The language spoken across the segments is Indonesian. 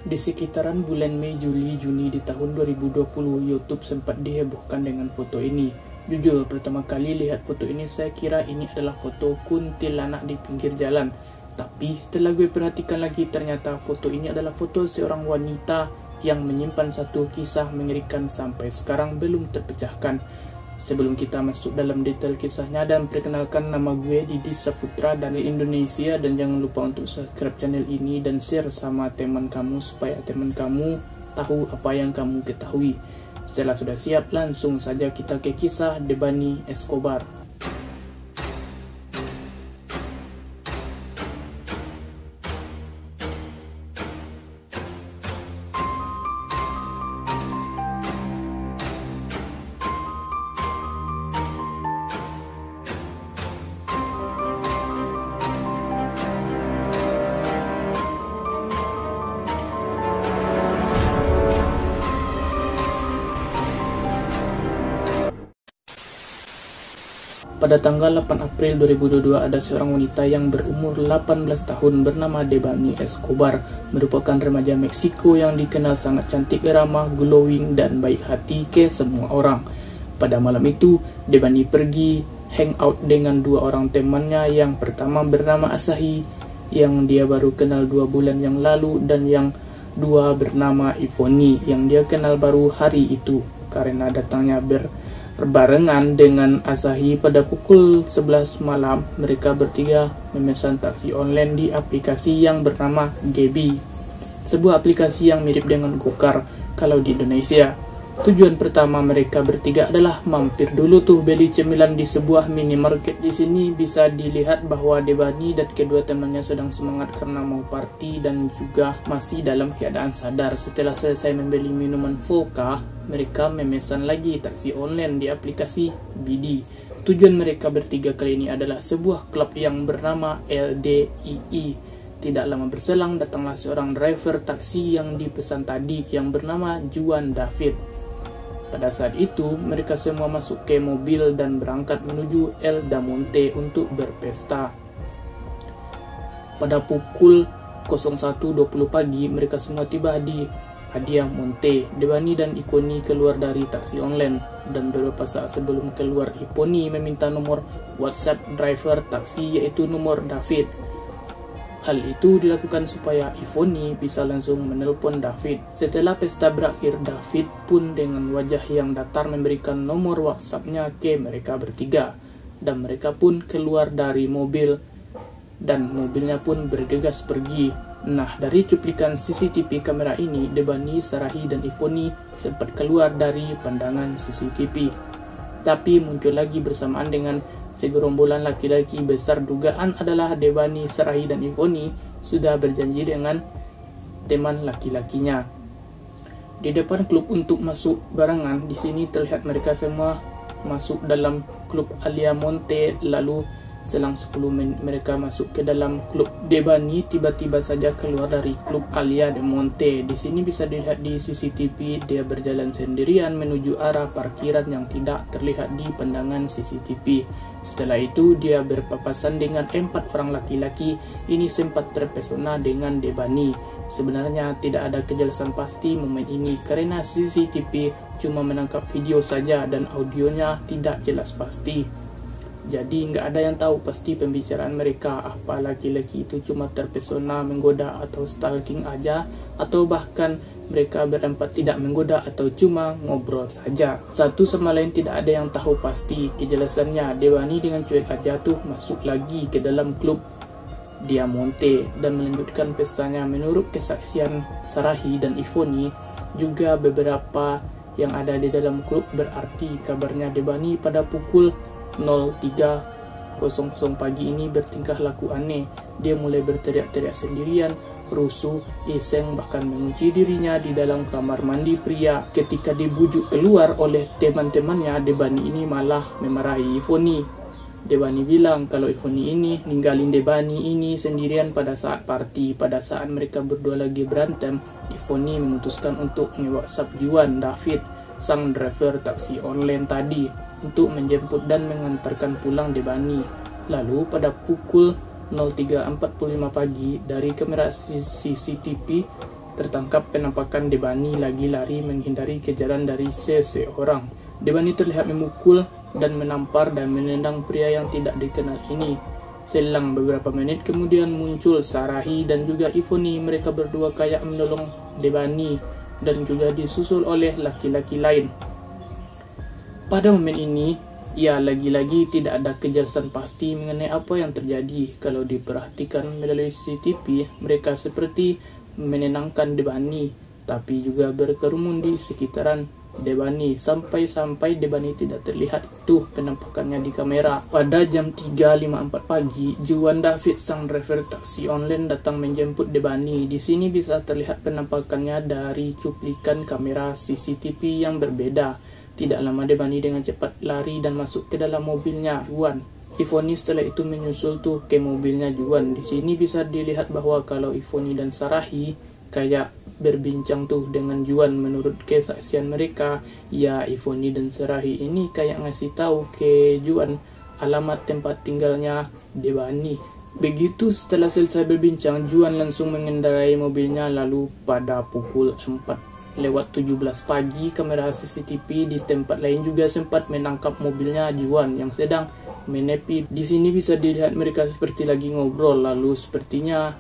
Di sekitaran bulan Mei, Juli, Juni di tahun 2020, YouTube sempat dihebohkan dengan foto ini. Jujur, pertama kali lihat foto ini saya kira ini adalah foto kuntilanak di pinggir jalan. Tapi setelah gue perhatikan lagi, ternyata foto ini adalah foto seorang wanita yang menyimpan satu kisah mengerikan sampai sekarang belum terpecahkan. Sebelum kita masuk dalam detail kisahnya dan perkenalkan, nama gue Didi Saputra dari Indonesia, dan jangan lupa untuk subscribe channel ini dan share sama teman kamu supaya teman kamu tahu apa yang kamu ketahui. Setelah sudah siap, langsung saja kita ke kisah Debany Escobar. Pada tanggal 8 April 2022, ada seorang wanita yang berumur 18 tahun bernama Debany Escobar, merupakan remaja Meksiko yang dikenal sangat cantik, ramah, glowing, dan baik hati ke semua orang. Pada malam itu, Debany pergi hangout dengan dua orang temannya. Yang pertama bernama Asahi, yang dia baru kenal 2 bulan yang lalu, dan yang dua bernama Ivony, yang dia kenal baru hari itu. Karena datangnya berbarengan dengan Asahi pada pukul 11 malam, mereka bertiga memesan taksi online di aplikasi yang bernama Gaby, sebuah aplikasi yang mirip dengan Gokar kalau di Indonesia. Tujuan pertama mereka bertiga adalah mampir dulu tuh beli cemilan di sebuah minimarket. Di sini bisa dilihat bahwa Debany dan kedua temannya sedang semangat karena mau party dan juga masih dalam keadaan sadar. Setelah selesai membeli minuman vodka, mereka memesan lagi taksi online di aplikasi BD. Tujuan mereka bertiga kali ini adalah sebuah klub yang bernama LDII. Tidak lama berselang datanglah seorang driver taksi yang dipesan tadi yang bernama Juan David. Pada saat itu, mereka semua masuk ke mobil dan berangkat menuju El Damonte untuk berpesta. Pada pukul 01.20 pagi, mereka semua tiba di Hadia Monte. Debany dan Ivony keluar dari taksi online, dan beberapa saat sebelum keluar, Ivony meminta nomor WhatsApp driver taksi, yaitu nomor David. Hal itu dilakukan supaya Ivony bisa langsung menelpon David. Setelah pesta berakhir, David pun dengan wajah yang datar memberikan nomor WhatsApp-nya ke mereka bertiga, dan mereka pun keluar dari mobil, dan mobilnya pun bergegas pergi. Nah, dari cuplikan CCTV kamera ini, Debany, Sarahi, dan Ivony sempat keluar dari pandangan CCTV. Tapi muncul lagi bersamaan dengan segerombolan laki-laki besar. Dugaan adalah Debany, Sarahi, dan Ivony sudah berjanji dengan teman laki-lakinya di depan klub untuk masuk barengan. Di sini terlihat mereka semua masuk dalam klub Hadia Monte. Lalu selang 10 menit mereka masuk ke dalam klub. Debany tiba-tiba saja keluar dari klub Hadia Monte. Di sini bisa dilihat di CCTV dia berjalan sendirian menuju arah parkiran yang tidak terlihat di pandangan CCTV. Setelah itu dia berpapasan dengan 4 orang laki-laki. Ini sempat terpesona dengan Debany. Sebenarnya tidak ada kejelasan pasti momen ini karena CCTV cuma menangkap video saja dan audionya tidak jelas pasti. Jadi nggak ada yang tahu pasti pembicaraan mereka, apa laki-laki itu cuma terpesona, menggoda, atau stalking aja, atau bahkan mereka berempat tidak menggoda atau cuma ngobrol saja. Satu sama lain tidak ada yang tahu pasti kejelasannya. Debany dengan cuek aja tuh masuk lagi ke dalam klub Hadia Monte dan melanjutkan pestanya. Menurut kesaksian Sarahi dan Ivony, juga beberapa yang ada di dalam klub berarti kabarnya Debany pada pukul 03.00 pagi ini bertingkah laku aneh. Dia mulai berteriak-teriak sendirian, rusuh, iseng, bahkan mengunci dirinya di dalam kamar mandi pria. Ketika dibujuk keluar oleh teman-temannya, Debany ini malah memarahi Ivony. Debany bilang kalau Ivony ini ninggalin Debany ini sendirian pada saat party. Pada saat mereka berdua lagi berantem, Ivony memutuskan untuk nge-WhatsApp Juan David, sang driver taksi online tadi, untuk menjemput dan mengantarkan pulang Debany. Lalu pada pukul 03.45 pagi dari kamera CCTV tertangkap penampakan Debani lagi lari menghindari kejaran dari seseorang. Debani terlihat memukul dan menampar dan menendang pria yang tidak dikenal ini. Selang beberapa menit kemudian muncul Sarahi dan juga Ivoni. Mereka berdua kayak menolong Debani dan juga disusul oleh laki-laki lain. Pada momen ini, ya lagi-lagi tidak ada kejelasan pasti mengenai apa yang terjadi. Kalau diperhatikan melalui CCTV, mereka seperti menenangkan Debani, tapi juga berkerumun di sekitaran Debani sampai Debani tidak terlihat itu penampakannya di kamera. Pada jam 3.54 pagi, Juan David, sang driver taksi online, datang menjemput Debani. Di sini bisa terlihat penampakannya dari cuplikan kamera CCTV yang berbeda. Tidak lama Debani dengan cepat lari dan masuk ke dalam mobilnya Juan. Ivoni setelah itu menyusul tuh ke mobilnya Juan. Di sini bisa dilihat bahwa kalau Ivoni dan Sarahi kayak berbincang tuh dengan Juan. Menurut kesaksian mereka, ya Ivoni dan Sarahi ini kayak ngasih tahu ke Juan alamat tempat tinggalnya Debani. Begitu setelah selesai berbincang, Juan langsung mengendarai mobilnya. Lalu pada pukul 4:17 pagi, kamera CCTV di tempat lain juga sempat menangkap mobilnya Juan yang sedang menepi. Di sini bisa dilihat mereka seperti lagi ngobrol, lalu sepertinya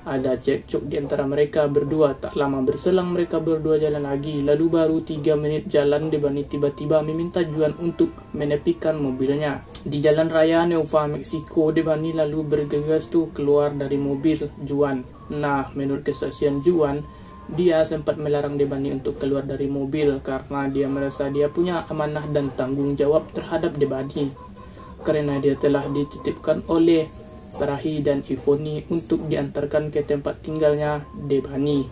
ada cekcok di antara mereka berdua. Tak lama berselang mereka berdua jalan lagi. Lalu baru 3 menit jalan, Debani tiba-tiba meminta Juan untuk menepikan mobilnya. Di jalan raya Nueva Mexico, Debani lalu bergegas tuh keluar dari mobil Juan. Nah, menurut kesaksian Juan, dia sempat melarang Debani untuk keluar dari mobil karena dia merasa dia punya amanah dan tanggung jawab terhadap Debani, karena dia telah dititipkan oleh Sarahi dan Ivoni untuk diantarkan ke tempat tinggalnya Debani.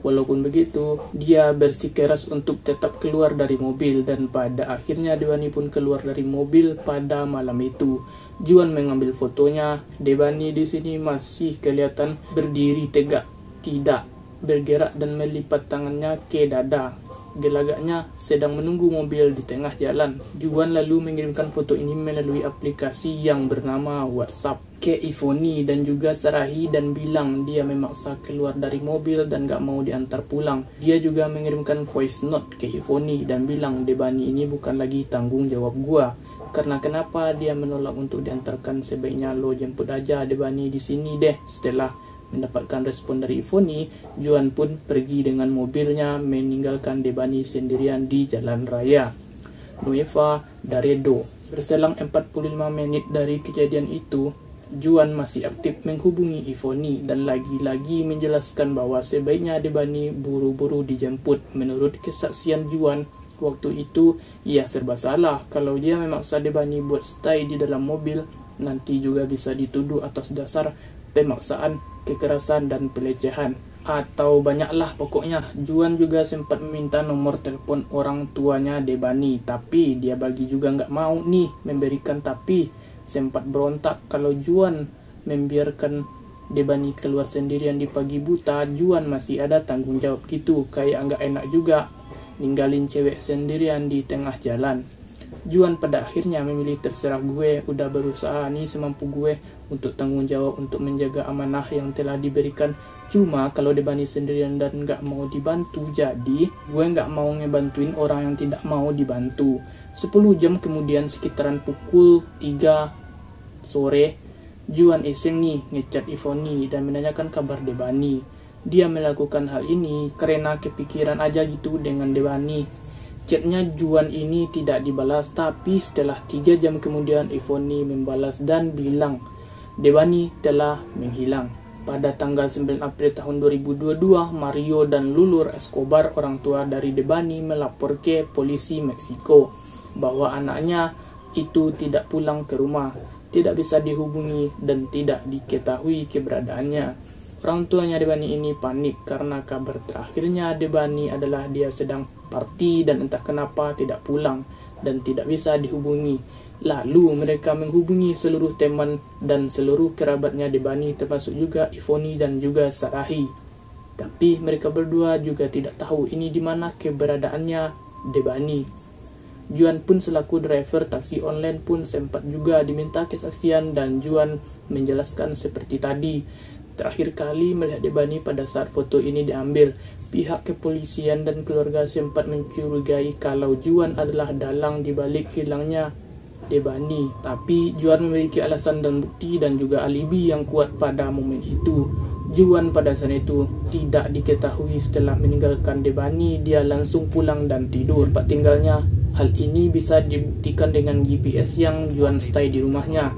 Walaupun begitu, dia bersikeras untuk tetap keluar dari mobil, dan pada akhirnya Debani pun keluar dari mobil pada malam itu. Juan mengambil fotonya. Debani di sini masih kelihatan berdiri tegak, tidak bergerak dan melipat tangannya ke dada. Gelagaknya sedang menunggu mobil di tengah jalan. Juan lalu mengirimkan foto ini melalui aplikasi yang bernama WhatsApp ke Ivoni dan juga Sarahi dan bilang dia memaksa keluar dari mobil dan gak mau diantar pulang. Dia juga mengirimkan voice note ke Ivoni dan bilang Debani ini bukan lagi tanggung jawab gua. Karena kenapa dia menolak untuk diantarkan, sebaiknya lo jemput aja Debani di sini deh. Setelah mendapatkan respon dari Ivoni, Juan pun pergi dengan mobilnya meninggalkan Debani sendirian di jalan raya Nueva Laredo. Berselang 45 menit dari kejadian itu, Juan masih aktif menghubungi Ivoni dan lagi-lagi menjelaskan bahwa sebaiknya Debani buru-buru dijemput. Menurut kesaksian Juan, waktu itu ia serba salah. Kalau dia memaksa Debani buat stay di dalam mobil, nanti juga bisa dituduh atas dasar pemaksaan, kekerasan, dan pelecehan, atau banyaklah pokoknya. Juan juga sempat meminta nomor telepon orang tuanya Debani, tapi dia bagi juga nggak mau nih memberikan. Tapi sempat berontak kalau Juan membiarkan Debani keluar sendirian di pagi buta. Juan masih ada tanggung jawab gitu, kayak nggak enak juga ninggalin cewek sendirian di tengah jalan. Juan pada akhirnya memilih terserah gue, udah berusaha nih semampu gue untuk tanggung jawab untuk menjaga amanah yang telah diberikan. Cuma kalau Debani sendirian dan gak mau dibantu, jadi gue gak mau ngebantuin orang yang tidak mau dibantu. 10 jam kemudian sekitaran pukul 3 sore, Juan iseng nih ngechat Ivoni dan menanyakan kabar Debani. Dia melakukan hal ini karena kepikiran aja gitu dengan Debani. Chatnya Juan ini tidak dibalas, tapi setelah 3 jam kemudian Ivoni membalas dan bilang Debani telah menghilang. Pada tanggal 9 April tahun 2022, Mario dan Lulur Escobar, orang tua dari Debani, melapor ke polisi Meksiko bahwa anaknya itu tidak pulang ke rumah, tidak bisa dihubungi, dan tidak diketahui keberadaannya. Orang tuanya Debani ini panik karena kabar terakhirnya Debani adalah dia sedang party dan entah kenapa tidak pulang dan tidak bisa dihubungi. Lalu mereka menghubungi seluruh teman dan seluruh kerabatnya Debani, termasuk juga Ivoni dan juga Sarahi. Tapi mereka berdua juga tidak tahu ini di mana keberadaannya Debani. Juan pun selaku driver taksi online pun sempat juga diminta kesaksian dan Juan menjelaskan seperti tadi. terakhir kali melihat Debani pada saat foto ini diambil. Pihak kepolisian dan keluarga sempat mencurigai kalau Juan adalah dalang di balik hilangnya Debani. Tapi Juan memiliki alasan dan bukti dan juga alibi yang kuat pada momen itu. Juan pada saat itu tidak diketahui setelah meninggalkan Debani, dia langsung pulang dan tidur tempat tinggalnya. Hal ini bisa dibuktikan dengan GPS yang Juan stay di rumahnya.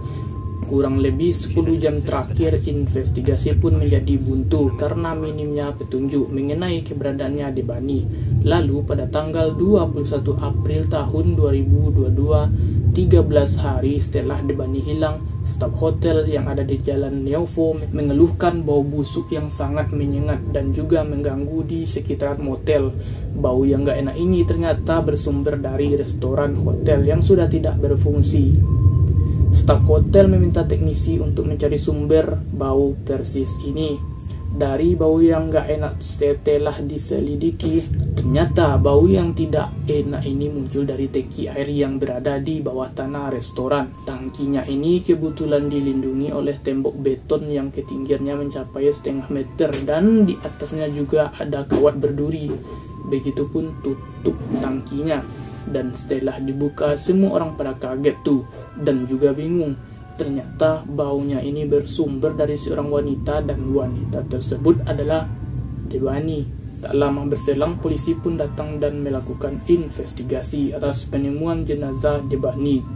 Kurang lebih 10 jam terakhir, investigasi pun menjadi buntu karena minimnya petunjuk mengenai keberadaannya Debani. Lalu pada tanggal 21 April tahun 2022, 13 hari setelah Debani hilang, staf hotel yang ada di Jalan Neovo mengeluhkan bau busuk yang sangat menyengat dan juga mengganggu di sekitar motel. Bau yang gak enak ini ternyata bersumber dari restoran hotel yang sudah tidak berfungsi. Staf hotel meminta teknisi untuk mencari sumber bau persis ini. Dari bau yang gak enak setelah diselidiki, ternyata bau yang tidak enak ini muncul dari tangki air yang berada di bawah tanah restoran. Tangkinya ini kebetulan dilindungi oleh tembok beton yang ketinggiannya mencapai setengah meter dan di atasnya juga ada kawat berduri. Begitupun tutup tangkinya. Dan setelah dibuka, semua orang pada kaget tuh dan juga bingung. Ternyata baunya ini bersumber dari seorang wanita dan wanita tersebut adalah Debani. Tak lama berselang, polisi pun datang dan melakukan investigasi atas penemuan jenazah Debani.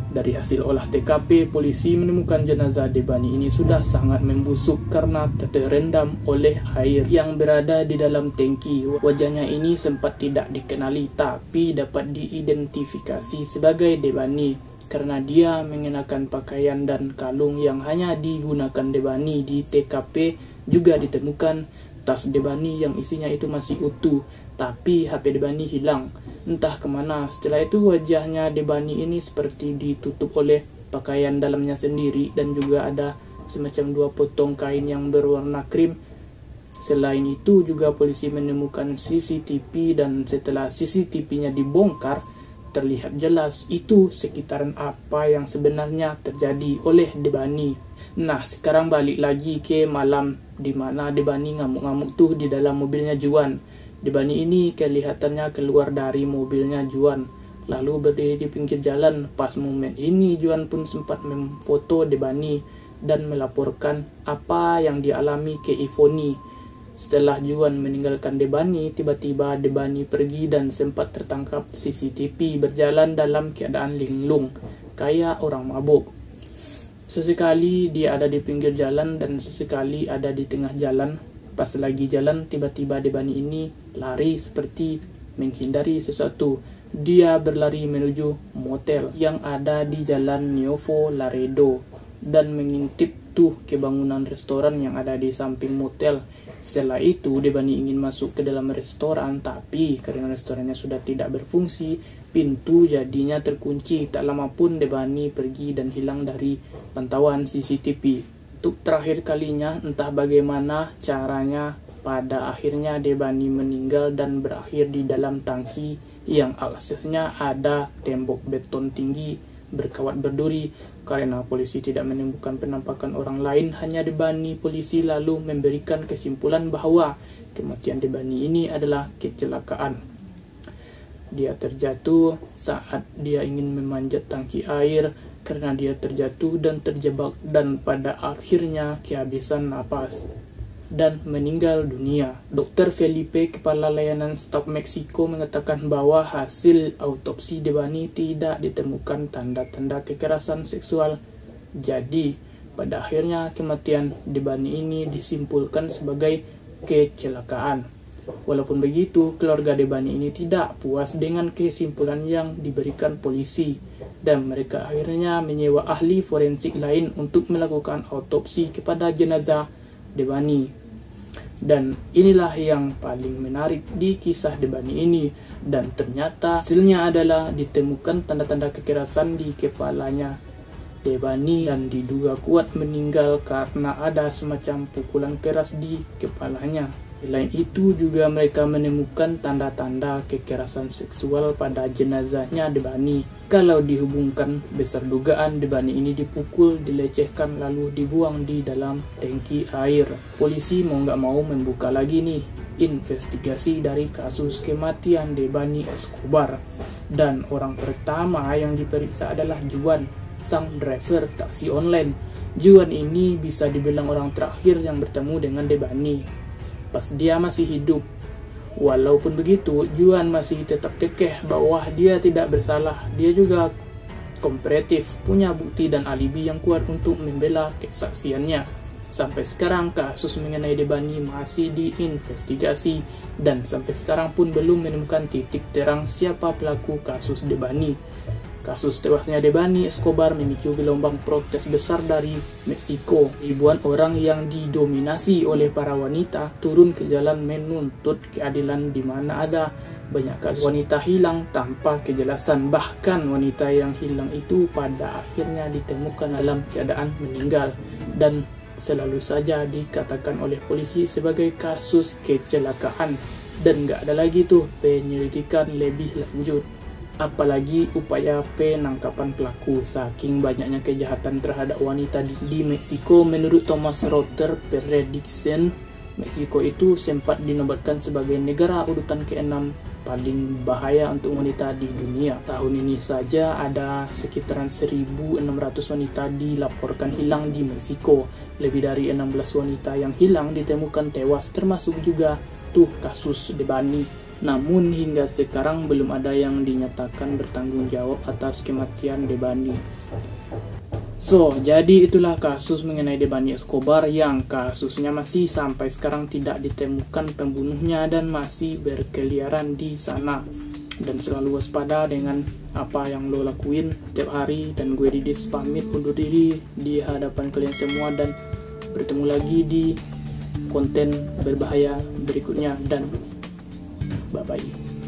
Dari hasil olah TKP, polisi menemukan jenazah Debani ini sudah sangat membusuk karena terendam oleh air yang berada di dalam tangki. Wajahnya ini sempat tidak dikenali tapi dapat diidentifikasi sebagai Debani karena dia mengenakan pakaian dan kalung yang hanya digunakan Debani. Di TKP juga ditemukan tas Debani yang isinya itu masih utuh, tapi HP Debani hilang. Entah kemana. Setelah itu wajahnya Debani ini seperti ditutup oleh pakaian dalamnya sendiri dan juga ada semacam 2 potong kain yang berwarna krim. Selain itu juga polisi menemukan CCTV dan setelah CCTV-nya dibongkar, terlihat jelas itu sekitaran apa yang sebenarnya terjadi oleh Debani. Nah, sekarang balik lagi ke malam di mana Debani ngamuk-ngamuk tuh di dalam mobilnya Juan. Debani ini kelihatannya keluar dari mobilnya Juan, lalu berdiri di pinggir jalan. Pas momen ini Juan pun sempat memfoto Debani dan melaporkan apa yang dialami ke Ivoni. Setelah Juan meninggalkan Debani, tiba-tiba Debani pergi dan sempat tertangkap CCTV berjalan dalam keadaan linglung, kayak orang mabuk. Sesekali dia ada di pinggir jalan dan sesekali ada di tengah jalan. Pas lagi jalan, tiba-tiba Debani ini lari seperti menghindari sesuatu. Dia berlari menuju motel yang ada di Jalan Neovo Laredo dan mengintip tuh ke bangunan restoran yang ada di samping motel. Setelah itu Debani ingin masuk ke dalam restoran, tapi karena restorannya sudah tidak berfungsi, pintu jadinya terkunci. Tak lama pun Debani pergi dan hilang dari pantauan CCTV. Untuk terakhir kalinya, entah bagaimana caranya, pada akhirnya Debani meninggal dan berakhir di dalam tangki yang aksesnya ada tembok beton tinggi berkawat berduri. Karena polisi tidak menemukan penampakan orang lain, hanya Debani, polisi lalu memberikan kesimpulan bahwa kematian Debani ini adalah kecelakaan. Dia terjatuh saat dia ingin memanjat tangki air karena dia terjatuh dan terjebak dan pada akhirnya kehabisan napas dan meninggal dunia. Dr. Felipe, kepala layanan staf Meksiko, mengatakan bahwa hasil autopsi Debani tidak ditemukan tanda-tanda kekerasan seksual. Jadi, pada akhirnya kematian Debani ini disimpulkan sebagai kecelakaan. Walaupun begitu, keluarga Debani ini tidak puas dengan kesimpulan yang diberikan polisi dan mereka akhirnya menyewa ahli forensik lain untuk melakukan autopsi kepada jenazah Debani. Dan inilah yang paling menarik di kisah Debani ini, dan ternyata hasilnya adalah ditemukan tanda-tanda kekerasan di kepalanya Debani dan diduga kuat meninggal karena ada semacam pukulan keras di kepalanya. Selain itu juga mereka menemukan tanda-tanda kekerasan seksual pada jenazahnya Debani. Kalau dihubungkan, besar dugaan Debani ini dipukul, dilecehkan lalu dibuang di dalam tangki air. Polisi mau nggak mau membuka lagi nih investigasi dari kasus kematian Debani Escobar. Dan orang pertama yang diperiksa adalah Juan, sang driver taksi online. Juan ini bisa dibilang orang terakhir yang bertemu dengan Debani pas dia masih hidup. Walaupun begitu, Juan masih tetap kekeh bahwa dia tidak bersalah. Dia juga kooperatif, punya bukti dan alibi yang kuat untuk membela kesaksiannya. Sampai sekarang kasus mengenai Debani masih diinvestigasi dan sampai sekarang pun belum menemukan titik terang siapa pelaku kasus Debani. Kasus tewasnya Debani Escobar memicu gelombang protes besar dari Meksiko. Ribuan orang yang didominasi oleh para wanita turun ke jalan menuntut keadilan, di mana ada banyak kasus wanita hilang tanpa kejelasan. Bahkan wanita yang hilang itu pada akhirnya ditemukan dalam keadaan meninggal dan selalu saja dikatakan oleh polisi sebagai kasus kecelakaan dan nggak ada lagi tuh penyelidikan lebih lanjut. Apalagi upaya penangkapan pelaku saking banyaknya kejahatan terhadap wanita di Meksiko. Menurut Thomas Reuters Prediction, Meksiko itu sempat dinobatkan sebagai negara urutan ke-6 paling bahaya untuk wanita di dunia. Tahun ini saja ada sekitaran 1.600 wanita dilaporkan hilang di Meksiko. Lebih dari 16 wanita yang hilang ditemukan tewas, termasuk juga tuh kasus Debani. Namun hingga sekarang belum ada yang dinyatakan bertanggung jawab atas kematian Debani. Jadi itulah kasus mengenai Debani Escobar yang kasusnya masih sampai sekarang tidak ditemukan pembunuhnya dan masih berkeliaran di sana. Dan selalu waspada dengan apa yang lo lakuin setiap hari. Dan gue Didis pamit undur diri di hadapan kalian semua dan bertemu lagi di konten berbahaya berikutnya dan bye-bye.